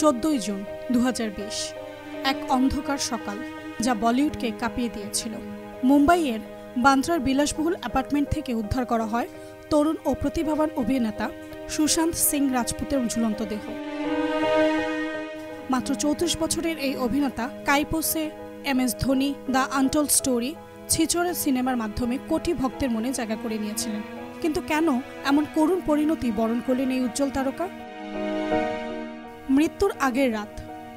14 June 2020 এক অন্ধকার সকাল যা বলিউডকে কাঁপিয়ে দিয়েছিল। মুম্বাইয়ের বান্দ্রার বিলাসবহুল অ্যাপার্টমেন্ট থেকে উদ্ধার করা হয় তরুণ ও প্রতিভাবান অভিনেতা সুশান্ত সিং রাজপুতের ঝুলন্ত দেহ। মাত্র 34 বছরের এই অভিনেতা Kai Po Che, MS Dhoni, the untold story, ছিচড়ের সিনেমার মাধ্যমে কোটি ভক্তের মনে জায়গা করে নিয়েছিলেন। কিন্তু কেন এমন করুণ পরিণতি বরণ করলেন এই উজ্জ্বল তারকা? মৃত্যুর আগের রাত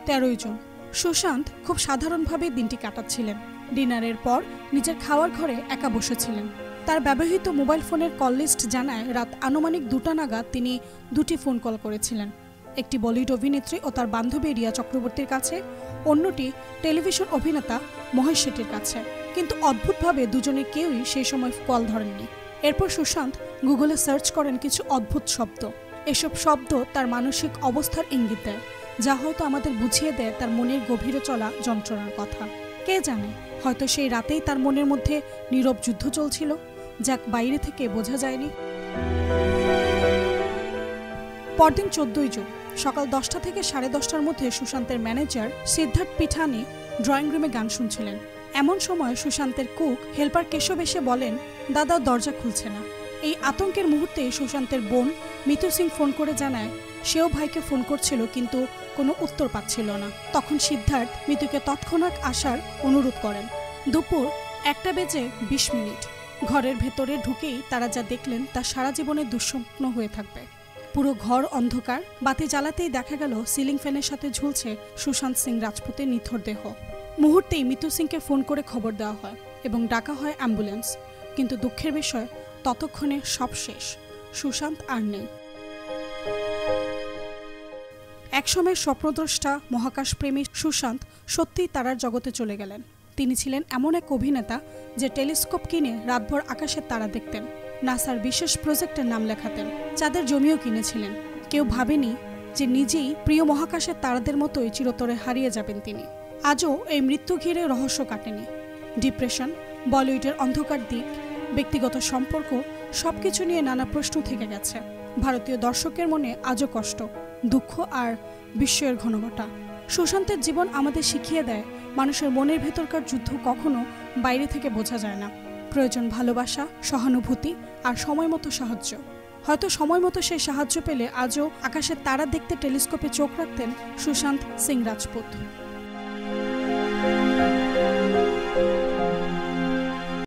13 জুন সুশান্ত খুব সাধারণভাবে দিনটি কাটাচ্ছিলেন। ডিনারের পর নিজের খাওয়ার ঘরে একা বসেছিলেন। তার ব্যবহৃত মোবাইল ফোনের কল লিস্ট জানায় রাত আনুমানিক 2টা নাগাদ তিনি 2টি ফোন কল করেছিলেন। একটি বলিউড অভিনেত্রী ও তার বান্ধবী রিয়া চক্রবর্তীর কাছে, অন্যটি টেলিভিশন অভিনেতা মহেশ শেঠির কাছে। কিন্তু অদ্ভুতভাবে দুজনে কেউই সেই সময় কল ধরেননি। এরপর সুশান্ত গুগলে সার্চ করেন কিছু অদ্ভুত শব্দ। এসব শব্দ তার মানসিক অবস্থার ইঙ্গিত দেয়, যা হয়তো আমাদের বুঝিয়ে দেয় তার মনের গভীরে চলা যন্ত্রণার কথা। কে জানে, হয়তো সেই রাতেই তার মনের মধ্যে নীরব যুদ্ধ চলছিল, যা বাইরে থেকে বোঝা যায়নি। পরদিন 14 জুন সকাল 10টা থেকে 10:30টার মধ্যে সুশান্তের ম্যানেজার সিদ্ধার্থ পিঠানি ড্রয়িং রুমে গান শুনছিলেন। এমন সময় সুশান্তের কুক হেল্পার কেশব এসে বলেন, দাদা দরজা খুলছে না। এই আতঙ্কের মুহূর্তে সুশান্তের বোন মিতু সিং ফোন করে জানায় সেও ভাইকে ফোন করছিল, কিন্তু কোনো উত্তর পাচ্ছিল না। তখন সিদ্ধার্থ মিতুকে তৎক্ষণাৎ আসার অনুরোধ করেন। দুপুর 1:20 ঘরের ভেতরে ঢুকেই তারা যা দেখলেন তা সারা জীবনের দুঃস্বপ্ন হয়ে থাকবে। পুরো ঘর অন্ধকার। বাতি জ্বালাতেই দেখা গেল সিলিং ফ্যানের সাথে ঝুলছে সুশান্ত সিং রাজপুতের নিথর দেহ। মুহূর্তেই মিতু সিংকে ফোন করে খবর দেওয়া হয় এবং ডাকা হয় অ্যাম্বুলেন্স। কিন্তু দুঃখের বিষয়, ততক্ষণে সব শেষ। সুশান্ত আর নেই। একসময় স্বপ্নদ্রষ্টা মহাকাশপ্রেমী সুশান্ত সত্যিই তারার জগতে চলে গেলেন। তিনি ছিলেন এমন এক অভিনেতা যে টেলিস্কোপ কিনে রাতভর আকাশের তারা দেখতেন, নাসার বিশেষ প্রজেক্টের নাম লেখাতেন, চাঁদের জমিও কিনেছিলেন। কেউ ভাবেনি যে নিজেই প্রিয় মহাকাশের তারাদের মতোই চিরতরে হারিয়ে যাবেন তিনি। আজও এই মৃত্যু ঘিরে রহস্য কাটেনি। ডিপ্রেশন, বলিউডের অন্ধকার দিক, ব্যক্তিগত সম্পর্ক, সবকিছু নিয়ে নানা প্রশ্ন থেকে গেছে। ভারতীয় দর্শকের মনে আজও কষ্ট, দুঃখ আর বিস্ময়ের ঘনঘটা। সুশান্তের জীবন আমাদের শিখিয়ে দেয় মানুষের মনের ভেতরকার যুদ্ধ কখনো বাইরে থেকে বোঝা যায় না। প্রয়োজন ভালোবাসা, সহানুভূতি আর সময় মতো সাহায্য। হয়তো সময় মতো সেই সাহায্য পেলে আজও আকাশের তারা দেখতে টেলিস্কোপে চোখ রাখতেন সুশান্ত সিং রাজপুত।